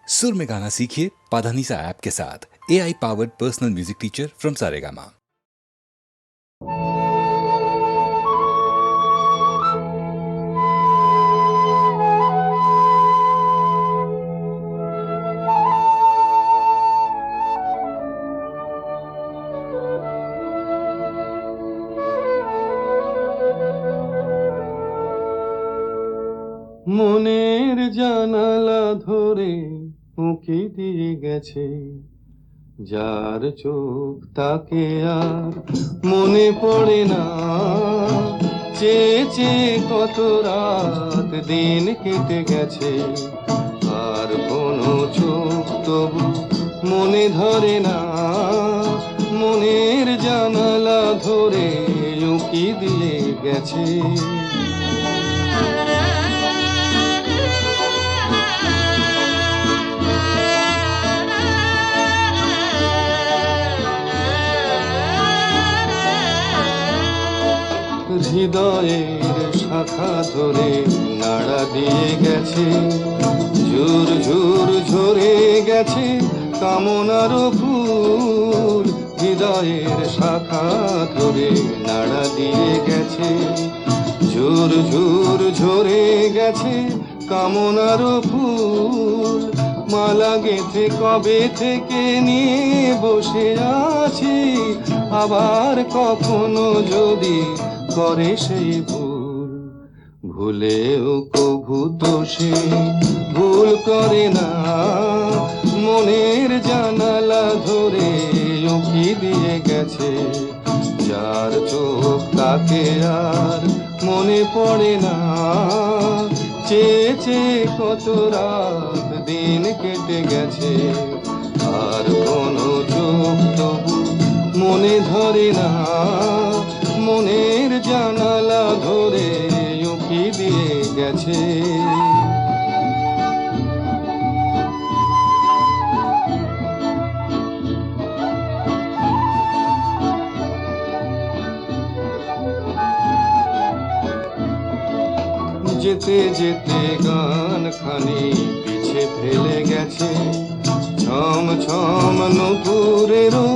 सुर में गाना सीखिए पाधानीसा ऐप के साथ। AI powered personal music teacher from Saregama. মনের জানালা ধরে উঁকি দিয়ে গেছে, যার চোখ তাকে আর মনে পড়ে না। চেয়ে চেয়ে কত রাত দিন কেটে গেছে, আর কোনো চোখ তবু মনে ধরে না। মনের জানালা ধরে উঁকি দিয়ে গেছে। হৃদয়ের শাখা ধরে নাড়া দিয়ে গেছে, ঝুর ঝুর ঝরে গেছে কামনার ফুল। হৃদয়ের শাখা ধরে নাড়া দিয়ে গেছে, ঝুর ঝুর ঝরে গেছে কামনার ফুল। মালা গেঁথে কবে থেকে নিয়ে বসে আছি, আবার কখনো যদি করে সেই ভুল। ভুলেও কভু তো সে ভুল করে না। মনের জানালা ধরে উঁকি দিয়ে গেছে, যার চোখ তাকে আর মনে পড়ে না। চেয়ে চেয়ে কত রাত দিন কেটে গেছে, আর কোনো চোখ তবু মনে ধরে না। মনের জানালা ধরে উঁকি দিয়ে গেছে। যেতে যেতে গান খানি পিছে ফেলে গেছে, ছম ছম নূপুরেরও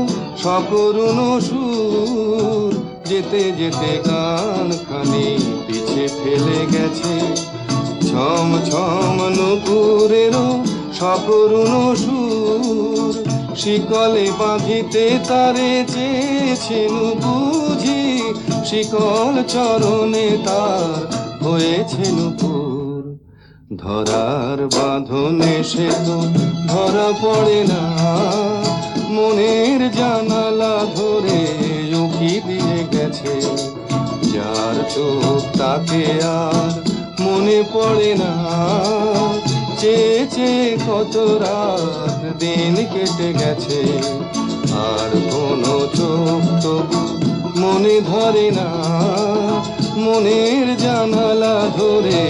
সকরুণ সুর। যেতে যেতে গান খানি পিছে ফেলে গেছে, ছম ছম নূপুরেরও সকরুণ সুর। শিকলে বাঁধিতে তারে চেয়েছেন বুঝি, শিকল চরণে তার হয়েছে নূপুর। ধরার বাঁধনে সে তো ধরা পড়ে না। মনের জানালা ধরে উঁকি দিয়ে গেছে, যার চোখ তাকে আর মনে পড়ে না। চেয়ে চেয়ে কত রাত দিন কেটে গেছে, আর কোনো চোখ তবু মনে ধরে না। মনের জানালা ধরে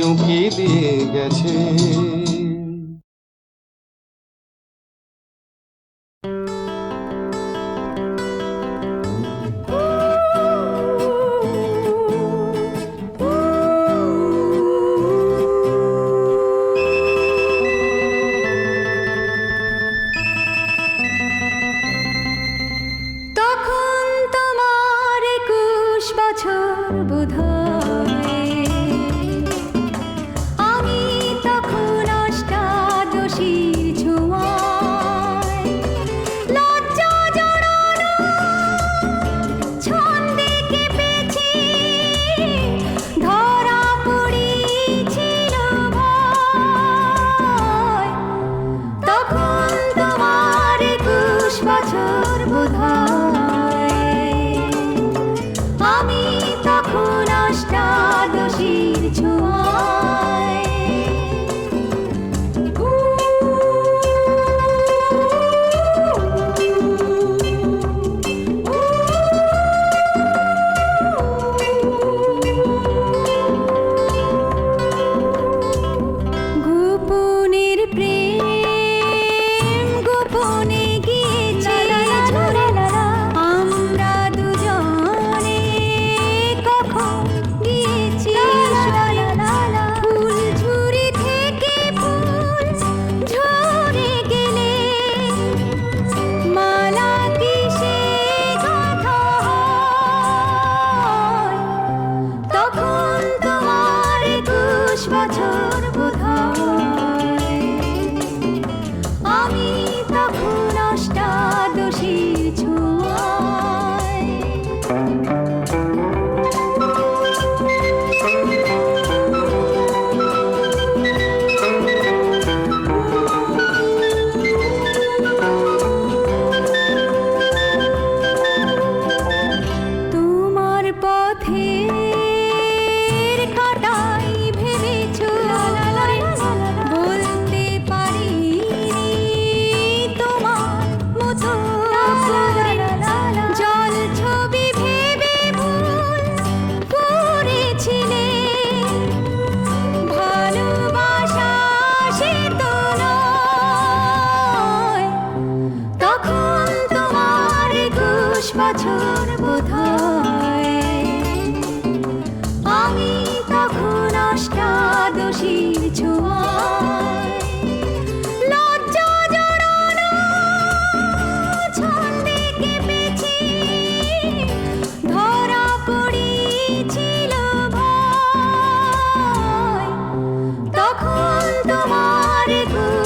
উঁকি দিয়ে গেছে। তখন তোমার 21 বছর বোধহয়, আমি তখন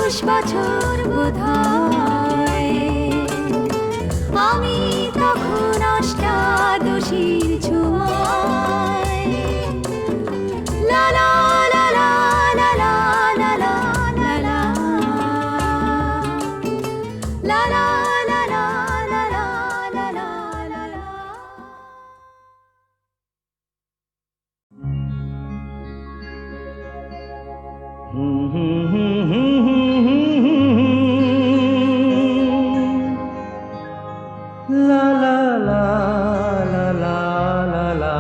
বছর বোধহয় আমি তখন অষ্টাদশীর ছোঁয়ায় লা লা লা লা লা লা লা লা লা লা লা লা লা লা লা লা লা লা। La la la la la la la.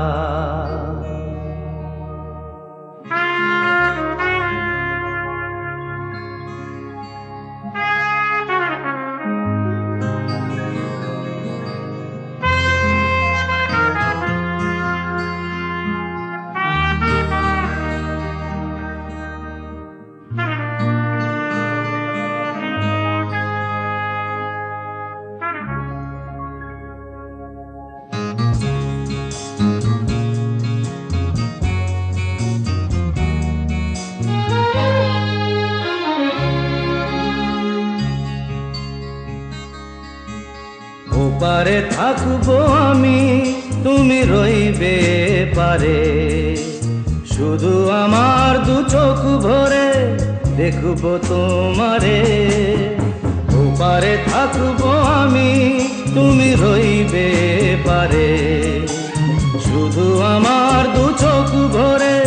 ওপারে থাকবো আমি, তুমি রইবে পারে, শুধু আমার দু চোখ ভরে দেখবো তোমারে। ওপারে থাকবো আমি, তুমি রইবে পারে, শুধু আমার দু চোখ ভরে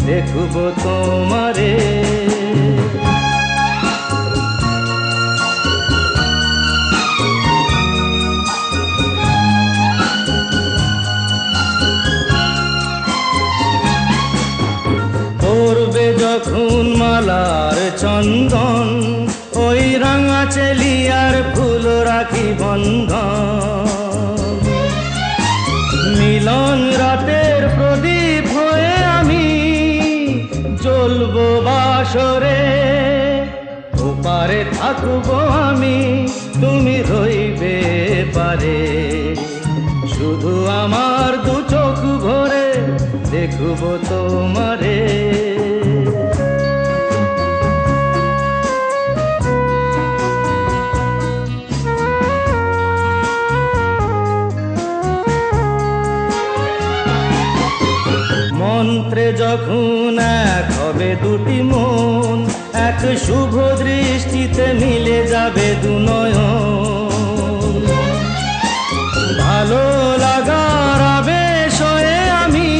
দেখবো তোমারে। পড়বে যখন মালার চন্দন, ওই রাঙা চেলিয়ার ফুল রাখি বন্ধন। মিলন রাতের প্রদীপ হয়ে আমি জ্বলবো বাসরে। ওপারে থাকবো আমি, তুমি রইবে পারে, শুধু আমার দু চোখ ভরে দেখবো তোমারে। মন্ত্রে যখন এক হবে দুটি মন, এক শুভ দৃষ্টিতে মিলে যাবে দু নয়ন। ভালো লাগার আবেশ হয়ে আমি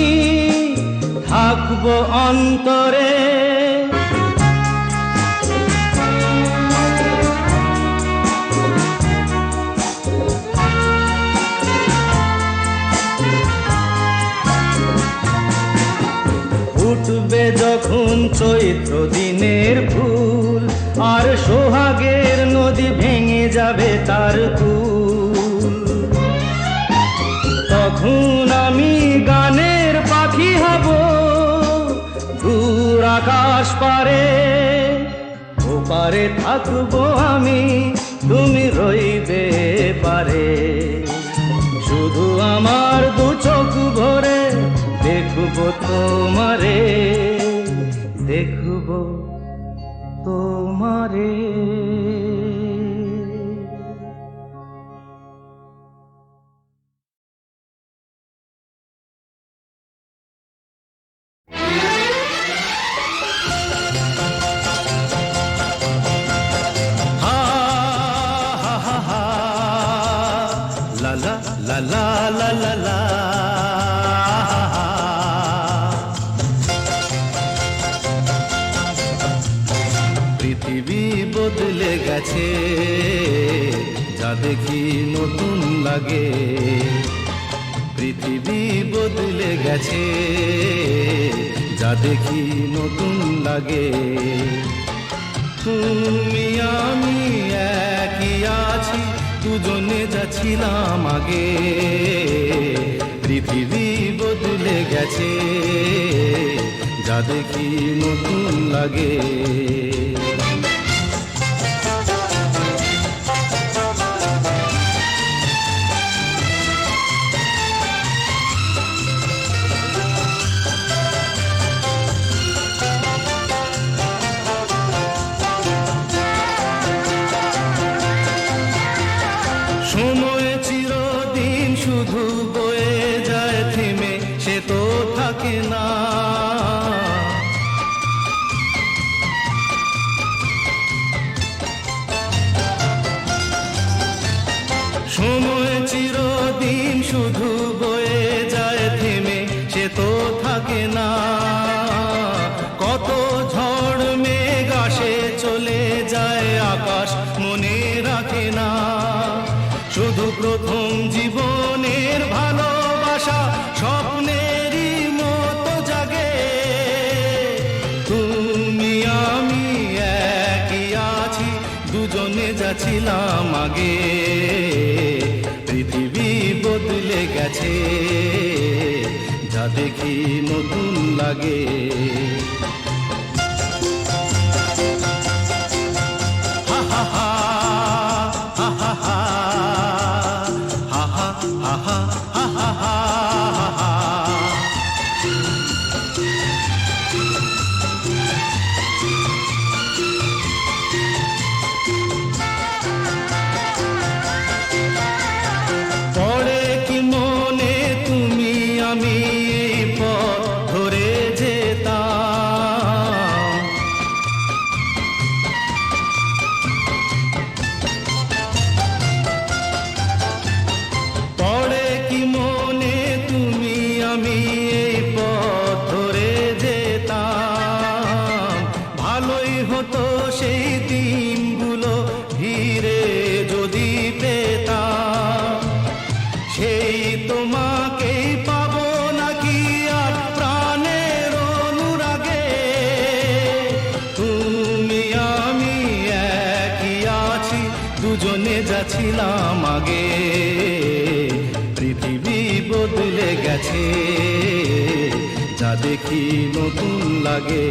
থাকবো অন্তরে। উঠবে যখন চৈত্র দিনের ফুল, আর সোহাগের নদী ভেঙে যাবে তার কুল। তখন আমি গানের পাখি হব দূর আকাশ পারে। ওপারে থাকবো আমি, তুমি রইবে পারে, শুধু আমার দু চোখ ভরে দেখবো তোমারে, দেখবো তোমারে। হা হা হা হা লা লা লা লা লা লা লা। পৃথিবী বদলে গেছে, যা দেখি নতুন লাগে। পৃথিবী বদলে গেছে, যা দেখি নতুন লাগে। তুমি আমি একই আছি, দুজনে যাচ্ছিলাম আগে। পৃথিবী বদলে গেছে, যা দেখি নতুন লাগে। থাকে না। সময় চিরদিন শুধু বয়ে যায় থেমে, সে তো থাকে না। কত ঝড় মেঘ আসে চলে যায়, আকাশ মনে রাখে না। শুধু প্রথম জীবনের ভালোবাসা স্বপ্নেরই মতো জাগে। তুমি আমি একই আছি, দুজনে যাচ্ছিলাম আগে। পৃথিবী বদলে গেছে, যা দেখি নতুন লাগে। হা হা হা হা হা হা হা হা হা হা হা হা। পড়ে কি মনে তুমি আমি এই পথ ধরে যেতাম। পড়ে কি মনে তুমি আমি এই পথ ধরে যেতাম। ভালোই হতো সেই দিনগুলো ধীরে যদি পেতাম। সেই তোমাকেই পাবো নাকি আর প্রাণের অনুরাগে। তুমি আমি একই আছি, দুজনে যাচ্ছিলাম আগে। পৃথিবী বদলে গেছে, যা দেখি নতুন লাগে।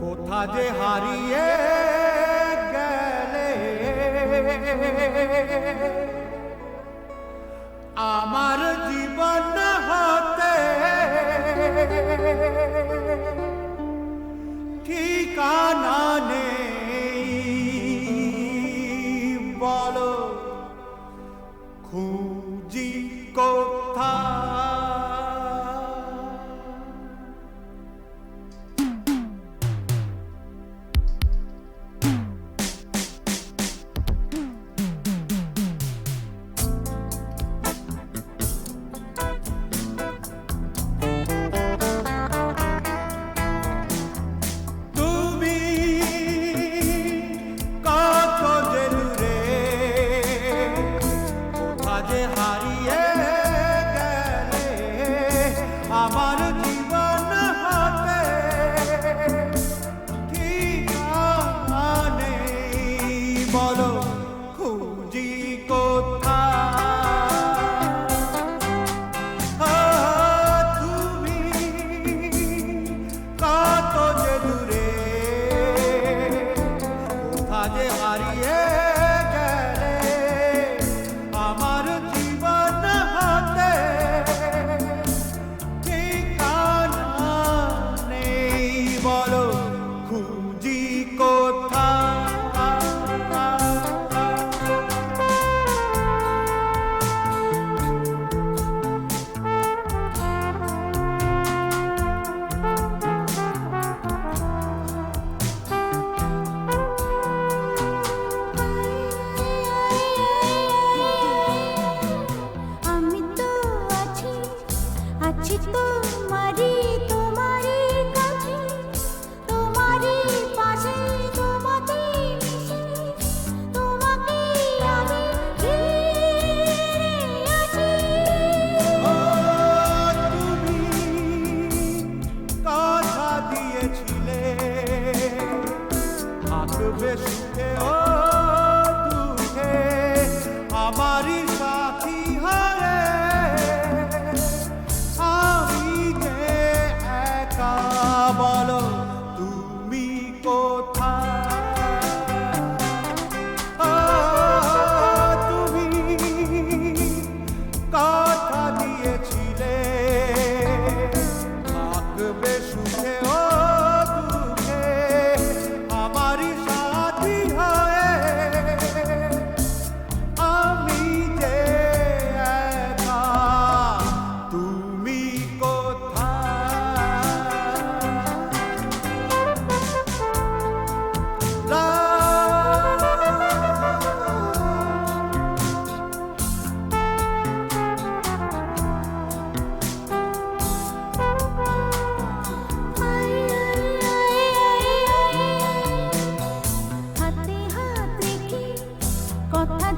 কোথা যে হারিয়ে গেলে আমার জীবন হতে ঠিকানা নেই বলো খুঁজি কোথায়।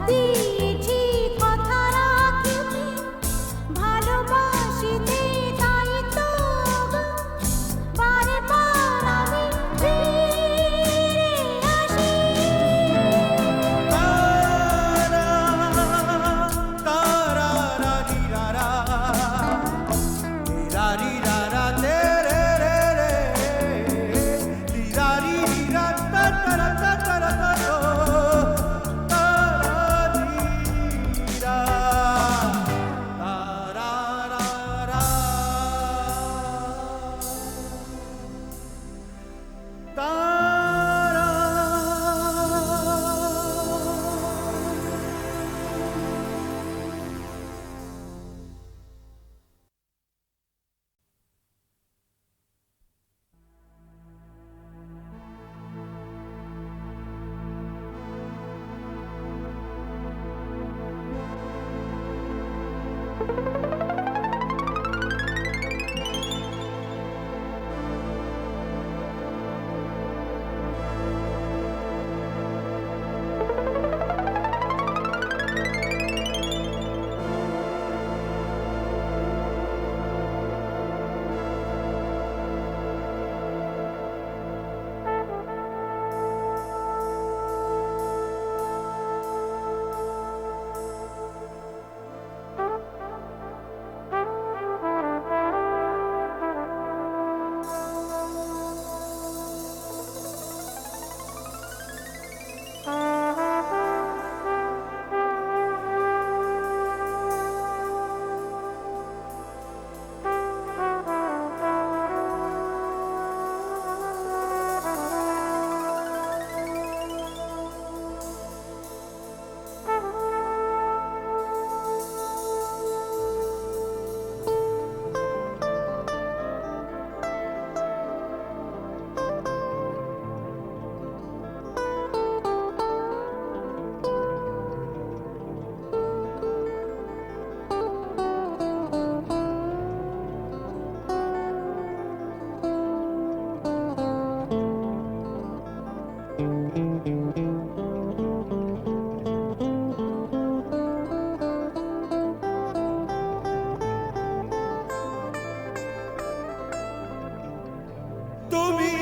দিয়েছি কথা রাখিতে, ভালোবাসিতে তাই তো গো বারে বার আমি ফিরে আসি। তারা তারা রা রি রা রা, রা রি রা রা তে রে রে রে, রি রা রি রি রা তা তা রা তা তা রা তা তো, তারা রি রা, তারা রা রা, তারা। তুমি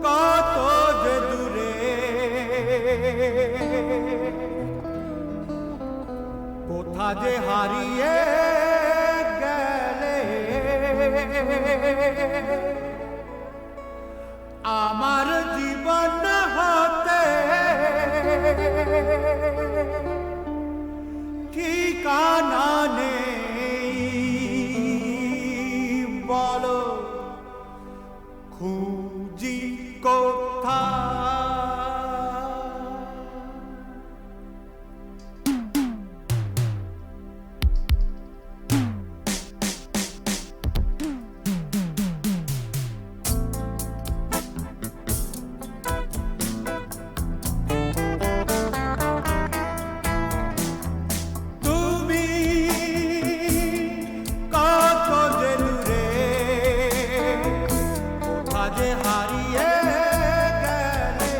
কত যে দূরে, কোথা যে হারিয়ে গেলে, আমার জীবন হতে ঠিকানা নেই, বলো খুঁজি কোথায়। তুমি কত যে দূরে, কোথা যে হারিয়ে গেলে,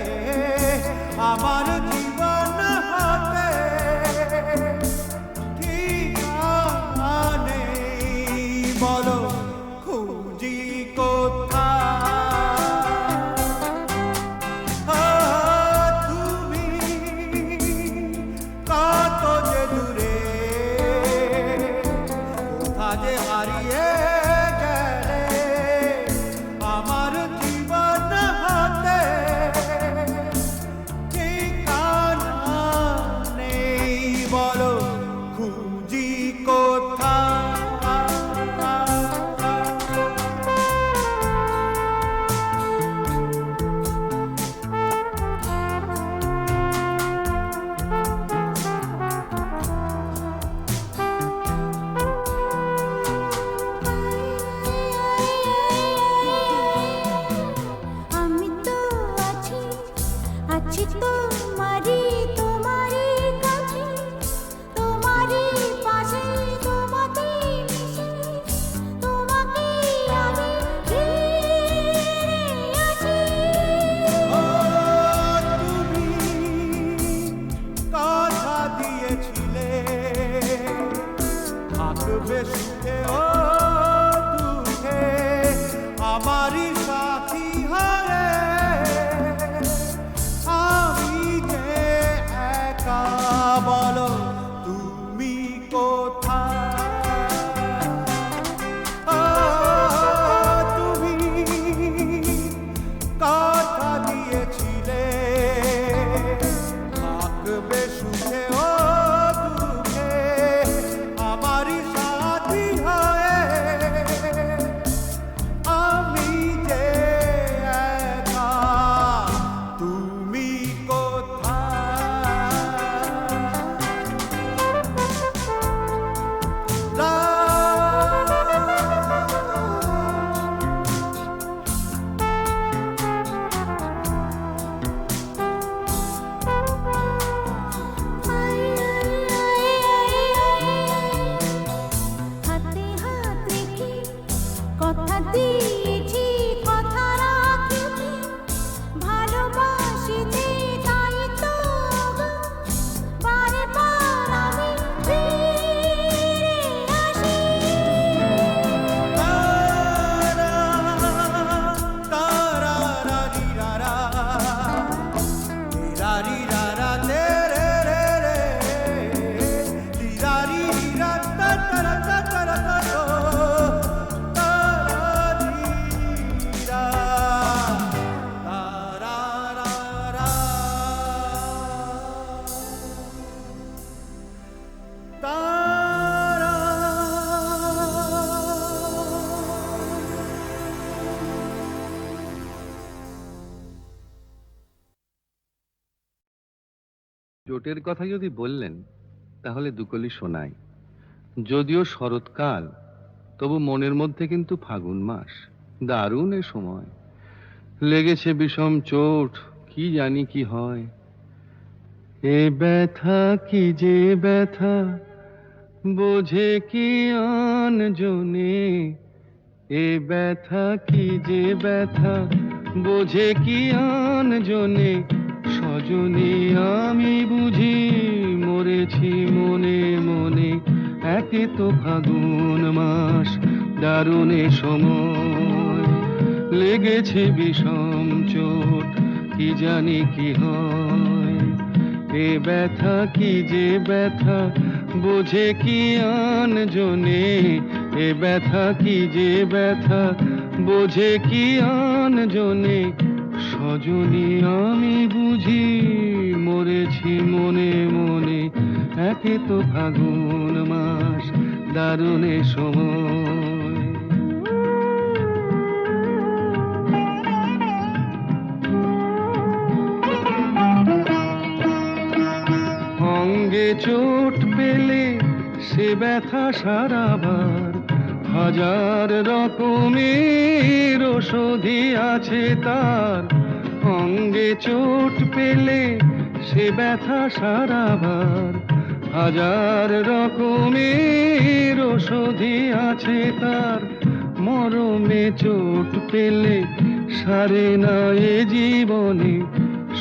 চোটের কথা যদি বললেন তাহলে দুকলি শোনাই। যদিও শরৎকাল, তবু মনের মধ্যে কিন্তু ফাগুন মাস। দারুণ এ সময়, লেগেছে বিষম চোট, কি জানি কি হয়। এ ব্যথা কি যে ব্যথা, বোঝে কি আন জনে। এ ব্যথা কি যে ব্যথা, বোঝে কি আন জনে। সজনী আমি বুঝি মরেছি মনে মনে। একে তো ফাগুন মাস, দারুণ এ সময়, লেগেছে বিষম চোট, কি জানি কি হয়। এ ব্যথা কি যে ব্যথা, বোঝে কি আন জনে। এ ব্যথা কি যে ব্যথা, বোঝে কি আন জনে। সজনী আমি বুঝি মরেছি মনে মনে। একে তো ফাগুন মাস, দারুণ এ সময়। অঙ্গে চোট পেলে সে ব্যথা সারাবার, হাজার রকমের ওষুধি আছে তার। অঙ্গে চোট পেলে সে ব্যথা সারাবার, হাজার রকমের ওষুধি আছে তার। মরমে চোট পেলে সারে না এ জীবনে।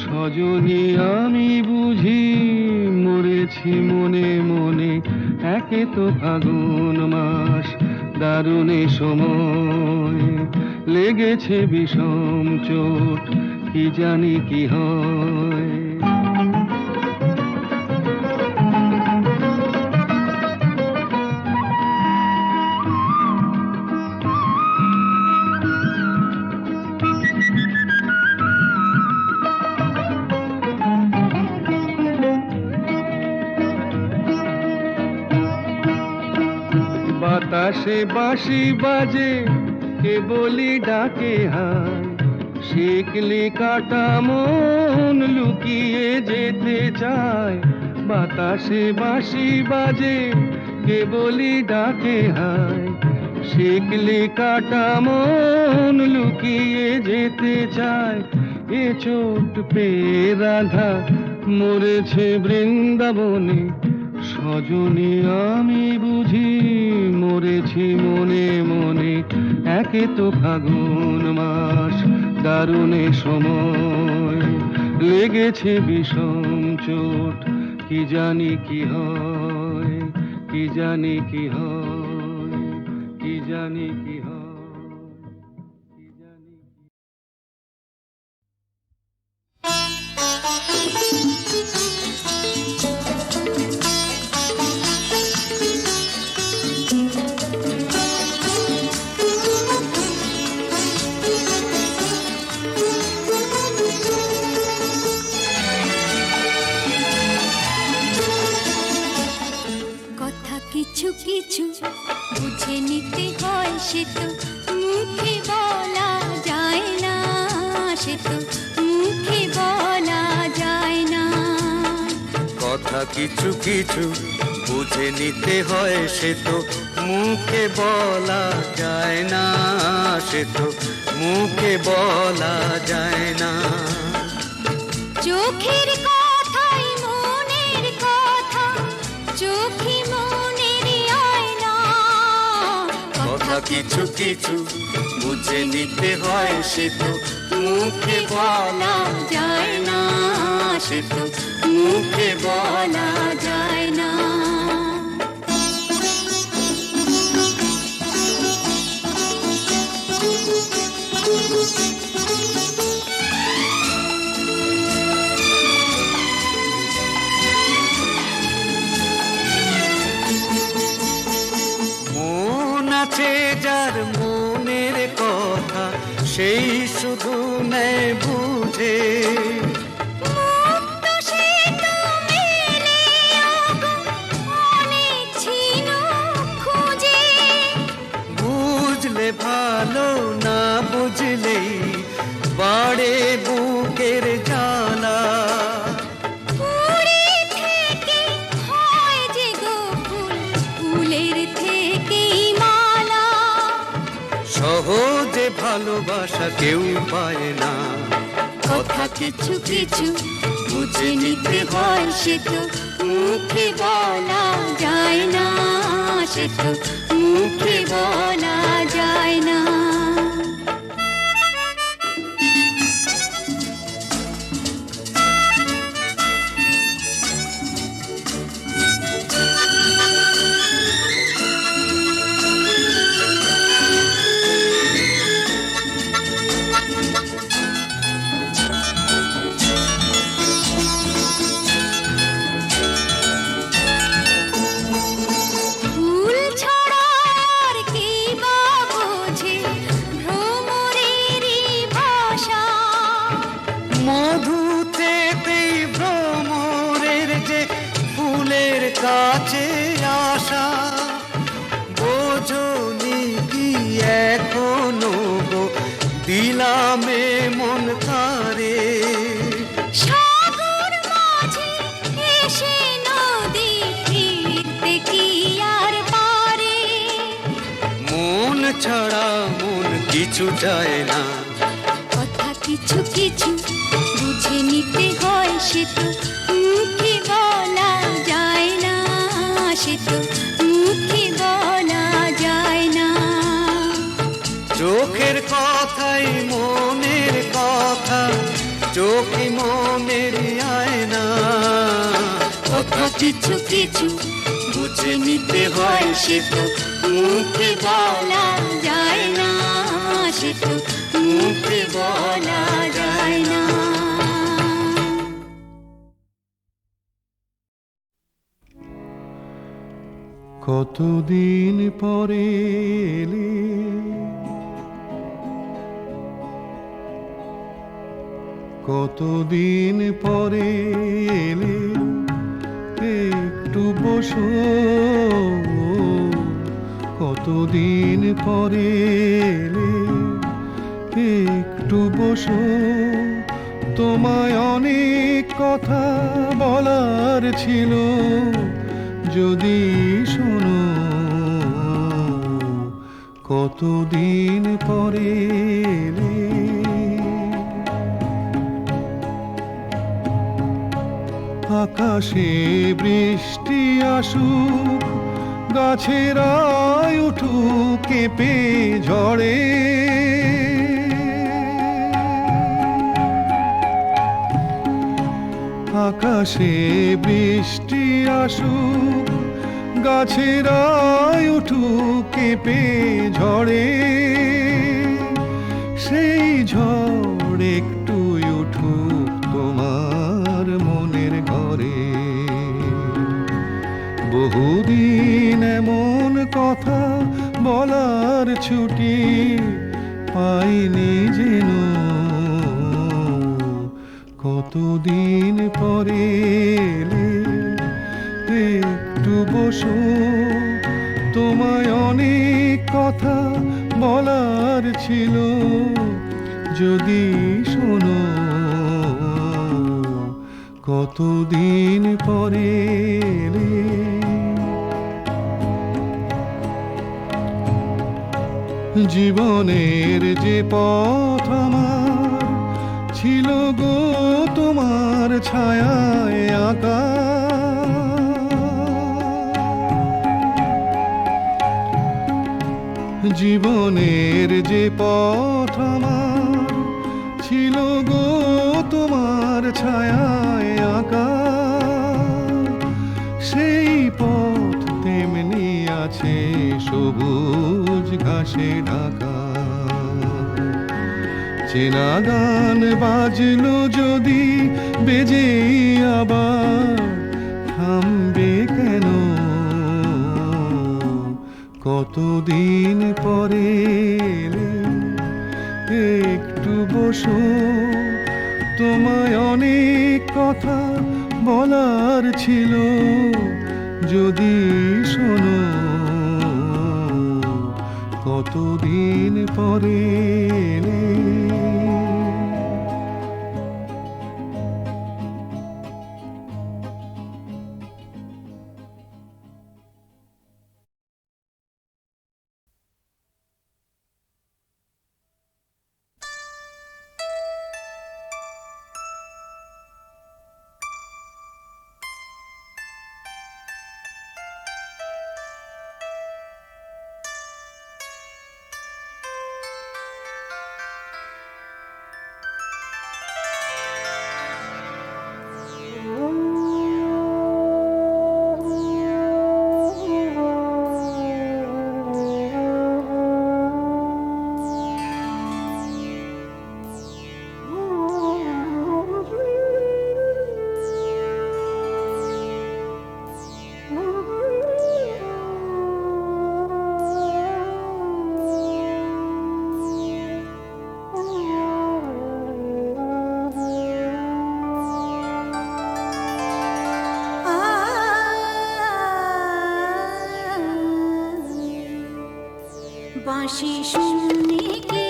সজনী আমি বুঝি মরেছি মনে মনে। একে তো ফাগুন মাস, দারুণ এ সময়, লেগেছে বিষম চোট, কি জানি কি হয়। বাতাসে বাঁশি বাজে, কে বলি ডাকে হায়। শিকলি কাটা মন লুকিয়ে যেতে চায়। বাতাসে বাঁশি বাজে, কে বলি ডাকে হায়। শিকলি কাটা মন লুকিয়ে যেতে চায়। এ চোট পেয়ে রাধা মরেছে বৃন্দাবনে। সজনী আমি বুঝি মরেছি মনে মনে। একে তো ফাগুন মাস, দারুণ এ সময়, লেগেছে বিষম চোট, কি জানি কি হয়। কি জানি কি হয়, কি জানি কি হয়, কি জানি কি। কথা কিছু কিছু বুঝে নিতে হয়, সে তো মুখে বলা যায় না, সে তো মুখে বলা যায় না। কথা কিছু কিছু বুঝে নিতে হয়, সে তো মুখে বলা যায় না, সে তো মুখে বলা যায় না। চোখের কথাই মনের কথা, চোখে মনের আয়না। কথা কিছু কিছু বুঝে নিতে হয়, সে তো মুখে বলা যায় না, সে তো মুখে বলা যায় না। মন আছে যার মনের কথা, সেই শুধু নেয় বুঝে। মুক্ত সে তো মেলে অনেক ছিল খুঁজে। বুঝলে ভালো, না বুঝলেই বাড়ে বুকের জ্বালা। উড়ে ভালোবাসা কেউ পায় না। কথা কিছু কিছু বুঝে নিতে হয়, সে তো মুখে বলা যায় না, সে তো মুখে বলা যায় না। ফুল ছাড়া আর কি বা বোঝে ভ্রমরেরই ভাষা। মধুতেই ভ্রমরের যে ফুলের কাছে আসা, বোঝনি কি এখনো গো দিলামে মন কারে। সাগর মাঝে এসে নদী ফিরতে কি আর পারে। মন ছাড়া মন কিছু চায় না। কথা কিছু কিছু বুঝে নিতে হয়, সে তো মুখে বলা যায় না, সে তো মুখে বলা যায় না। চোখের কথাই মনের কথা, চোখে মনের আয়না। কথা কিছু কিছু বুঝে নিতে হয়, সে তো মুখে বলা যায় না, সে তো মুখে বলা যায় না। কতদিন পরে এলে, কতদিন পরে এলে, একটু বসো। কতদিন পরে এলে, একটু বসো। তোমায় অনেক কথা বলার ছিল, যদি শোনো। কতদিন পরে এলে, আকাশে বৃষ্টি আসুক, গাছেরাই উঠুক কেঁপে ঝড়ে। আকাশে বৃষ্টি আসুক, গাছেরাই উঠুক কেঁপে ঝড়ে। সেই ঝড় একটু উঠুক তোমার মনের ঘরে। বহুদিন এমন কথা বলার ছুটি পাইনি যেন। কতদিন পরে এলে, একটু বসো। তোমায় অনেক কথা বলার ছিল, যদি শোনো। কতদিন পরে এলে, জীবনের যে পথ আমার ছিল গো তোমার ছায়ায় আঁকা। জীবনের যে পথ আমার ছিল গো তোমার ছায়ায় আঁকা। সেই পথ তেমনি আছে সবুজ ঘাসে ঢাকা। চেনা গান বাজলো যদি বেজে আবার, থামবে কেন? কতদিন পরে এলে, একটু বসো। তোমায় অনেক কথা বলার ছিল, যদি শোনো। কতদিন পরে এলে, বাঁশি শুনে কি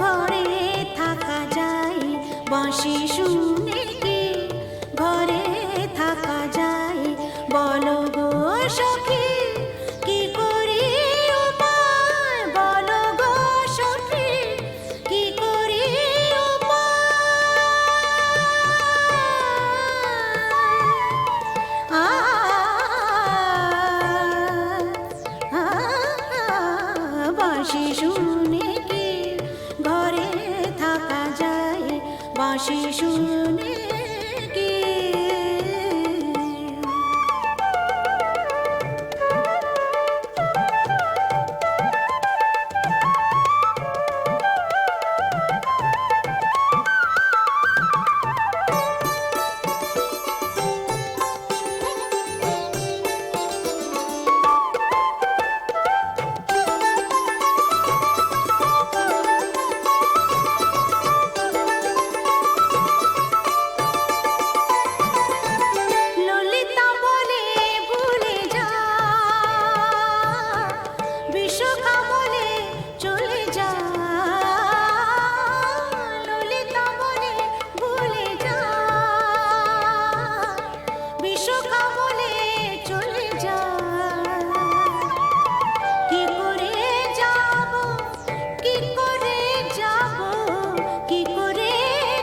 ঘরে থাকা যায়, বাঁশি শুনে কি ঘরে থাকা যায়, বলো গো সখী কি করি উপায়, বলো গো সখী কি করি বাঁশি শুনে কি ঘরে থাকা যায়, বাঁশি শুনে কি ললিতা বলে ভুলে যা, বিশ্বকা বলে চলে যা, ললিতা বলে ভুলে যা, বিশ্বকা বলে চলে যা, কি করে যাব, কি করে যাব, কি করে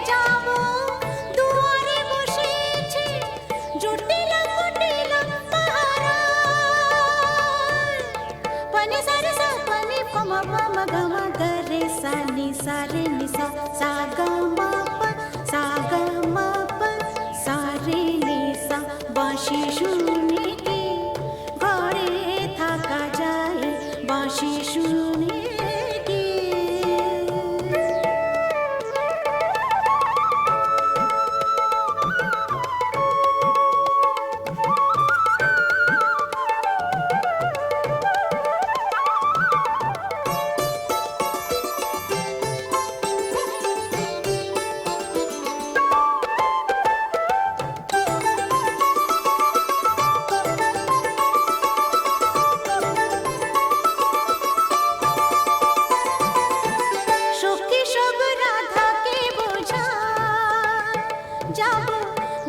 যাব, দুয়ারে বসেছে জটিল কুটিল পাহারা, পানি সারে সা পানি পম পম গম গরে সা নি সা রে নি সা সা গ ম প সা গ ম প সা রে নি সা, বাঁশি শুনে কি ঘরে থাকা যায়, বাঁশি শুনে কি সখী সব রাধাকে বোঝা, যাব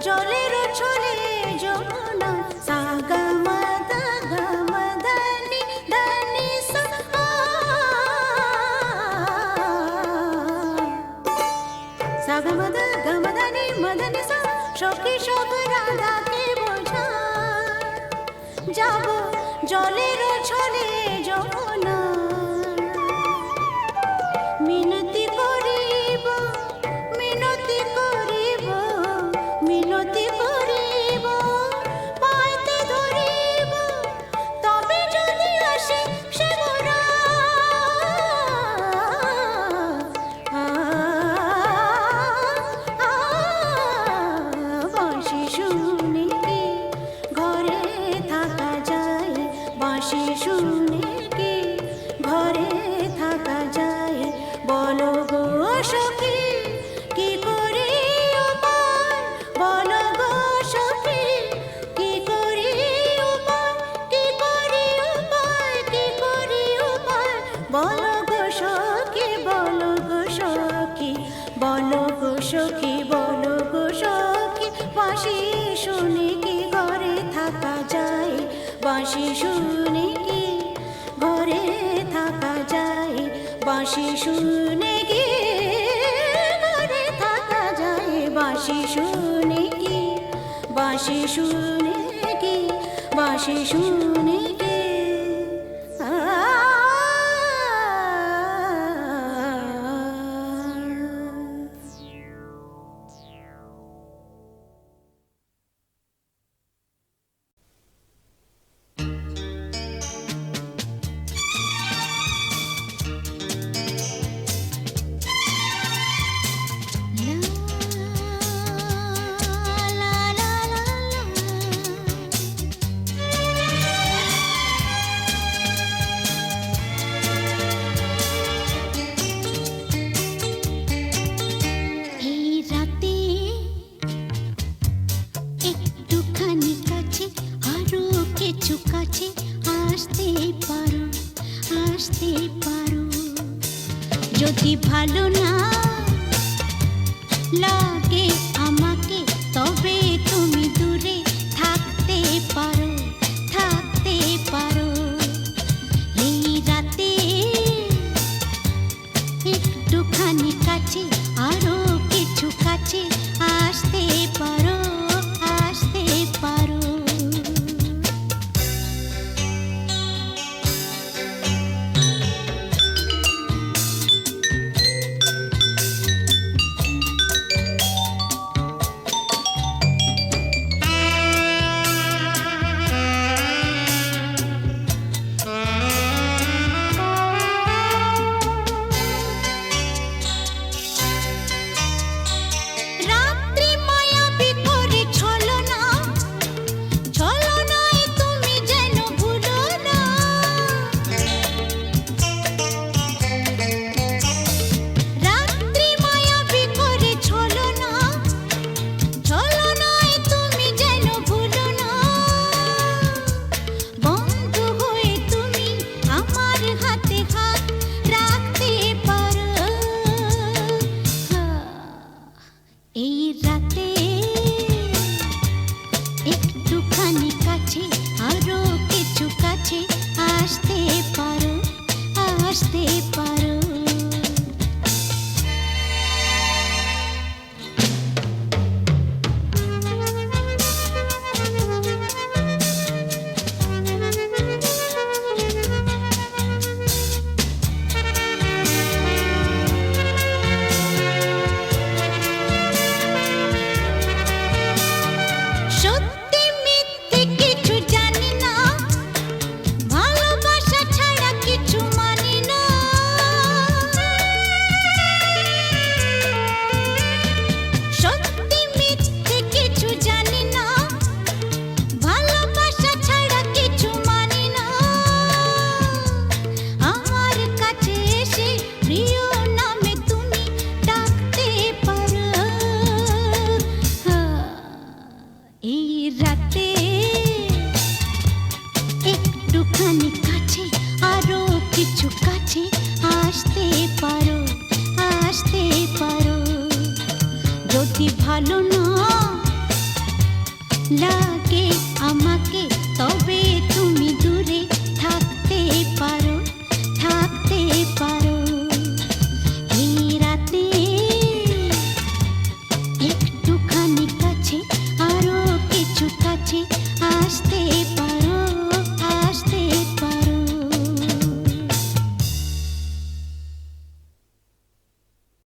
জলের ছলে যমুনা, সা গ ম দ গ ম দ নি দ নি সা, সা গ ম দ গ ম দ নি ম দ নি সা, সখী সব রাধাকে বোঝা, যাব জলের ছলে যমুনা, মিনতি করিব, মিনতি করিব, মিনতি করিব, পাইতে ধরিব, তবে যদি আসে সে মোরা, বাঁশি শুনে কি ঘরে থাকা যায়, বাঁশি শুনে কি ঘরে থাকা যায়, বলো গো সখী কি করি উপায়, বলো গো সখী কি করি উপায়, কি করি উপায়, কি করি উপায়, বলো গো সখী, বলো গো সখী, বলো গো সখী, বলো গো সখী, বাঁশি শুনে কি ঘরে থাকা যায়, বাঁশি শুনে কি ঘরে থাকা যায়, বাঁশি শুনে কি ঘরে থাকা যায়, বাঁশি শুনে কি, বাঁশি শুনে কি, বাঁশি শুনে কি la la la la la লাগে আমাকে তবে তুমি দূরে থাকতে পারো, থাকতে পারো। এই রাতে একটুখানি কাছে, আরো কিছু কাছে আসতে পারো, আসতে পারো। রাত্রি মায়াবী করে ছলনা, ছলনায় তুমি যেন ভুলো না। রাত্রি মায়াবী করে ছলনা, ছলনায় তুমি যেন ভুলো না। বন্ধু হয়ে তুমি আমার হাতে হাত রাখতে পারো। এই রাতে একটুখানি কাছে, আরো কিছু কাছে আসতে পারো, আসতে পারো। সত্যি মিথ্যে কিছু জানি না, ভালোবাসা ছাড়া কিছু মানি না। সত্যি মিথ্যে কিছু জানি না, ভালোবাসা ছাড়া কিছু মানি না। আমার কাছে এসে প্রিয় নামে তুমি ডাকতে পারো। এই রাতে একটুখানি কাছে, আরো কিছু কাছে আসতে পারো, আসতে পারো। যদি ভালো না লাগে আমাকে তবে তুমি